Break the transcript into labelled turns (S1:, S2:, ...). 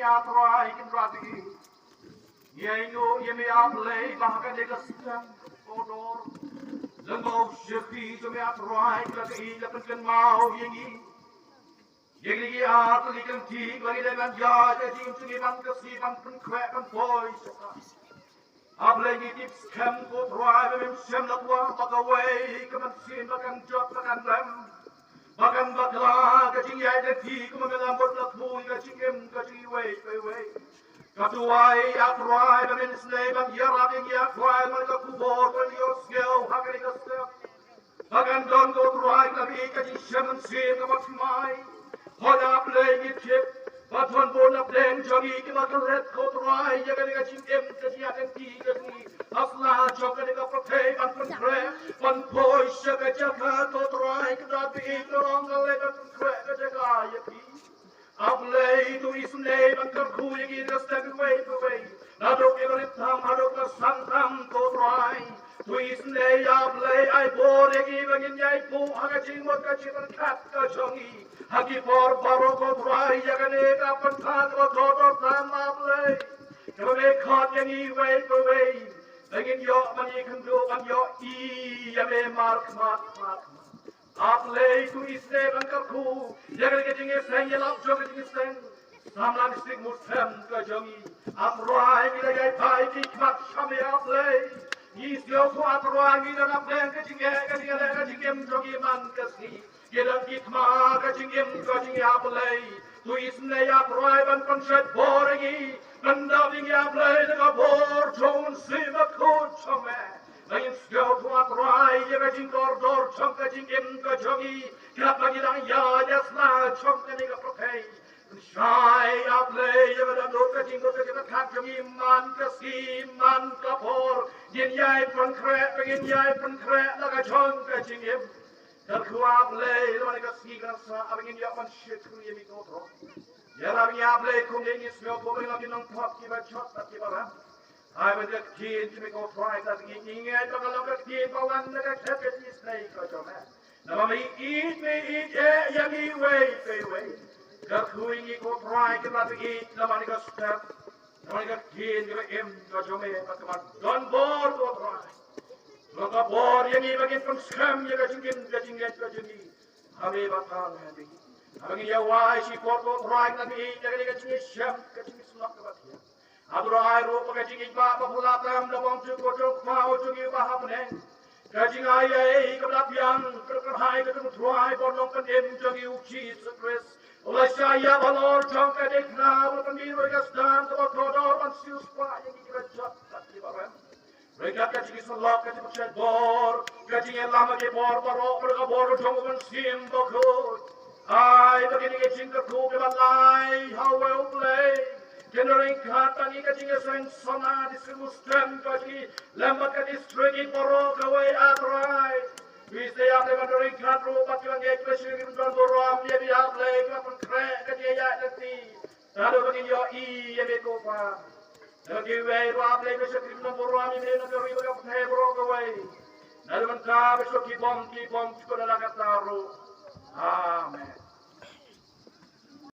S1: atrai kin rati. Yengo yemi aplay bahkan dekaskan odor. Lembau syekhi jemi atrai lagi lakukan mau yengi. Yengi atli kan ti bagi dengan jaga jim sungi ban kesiban pun kwek kan boy. Aplay ni tips kem ko atrai bem sem lakwa pakaway kaman sin bakan jot bakan lem. Bagan bakla kacing yai deti kumengalam botlat hui kacing em kacing wei. Katuai atrai bamin snei bang yarab yang atrai mereka kubur beliau skill hakari kasih. Bagan don ko atrai nabi kacing shaman sin kamat mai. Hoda play gitchip. Batuan bona play jogi kemat red ko atrai jaga kacing em kacing aten ti kacing. Asla joga dengan pakai ban pentre ban boy jaga jaga ko atrai kedapi long lepas pentre jaga yaki. Ablay tu isnei ban kerku yang ini step away. Nadok ibaram hadok santam ko atrai. Tu isnei ablay ay bor yang ini bangin yai pu hagacing mot kacing kat kajongi. Hagi por baro ko atrai jaga ne kapan thang ko dodor tam ablay. Kami khat yang ini way. Ingin yo mani kendo am yo me mark. Aplay tu isne bangkarku jaga kecing sen yelap jog kecing sen samlam istik musem kajongi amroai bila yai pai kikmat shame aplay isyo ko atroai bila naplen kecing em jogi man kasi kira kikma kecing aplay tu isne atroai ban panshat boringi Nandaving aplay na kabor chon simat ko chome. Ngayon sigaw to atray kacing kordor chong kacing em kajongi. Kapag ilang yayas na chong kaniga prokay. Shy aplay yabadamot kacing kajongi man kasi man kapor. Yin yay pankre na kachong kacing em. Kalku aplay naman kasi kanasa abingin yaman shit kung yemi kotro. Yaram aplay kung yengi smell ko rin lagi ng top kiba chot at kiba ram. Ay ba dak kin kimi ko try ta ingay pa kalong dak kin pawan na dak hepet is nay ko chome. Na me eat yami way. Dak huingi ko try ka ta eat na mani ka step. Na mani ka kin kiba em ko chome pa kamat don bor ko try. Maka bor yangi bagin pang scam ya ka jingin. Hame batang handi. Abang ya wai si porto try na eat ya ka jingin sham ka jingin slap ka batia. Adroai ro kacing iba papulatam labang cukup mau cukup bahapne kacing ayai kebelah kerhai ketemu tuai bornong pendem cukup uci stres oleh saya balor jong kadekna berpendir bergasdan tempat kodor mansius pa yang dikerajat tak dibaram mereka kacing selap kacing percaya bor kacing lama ke bor barok mereka bor jong mansim bokut ay begini kacing kerku kebalai how well play Genering kata ni kacing sen sana distribution kacing lembat kacing strigi poro kawai atrai. Bisa ya lepas dari kado pati orang ekspesi kita boram dia biar lagi kapan krek kacing ya nanti. Lalu begini yo ya bekopa. Lagi wei ruap lagi besok kita boram ini nanti ribu kapan hebro kawai. Lalu mentah besok kibom sekolah lakat taruh. Amen.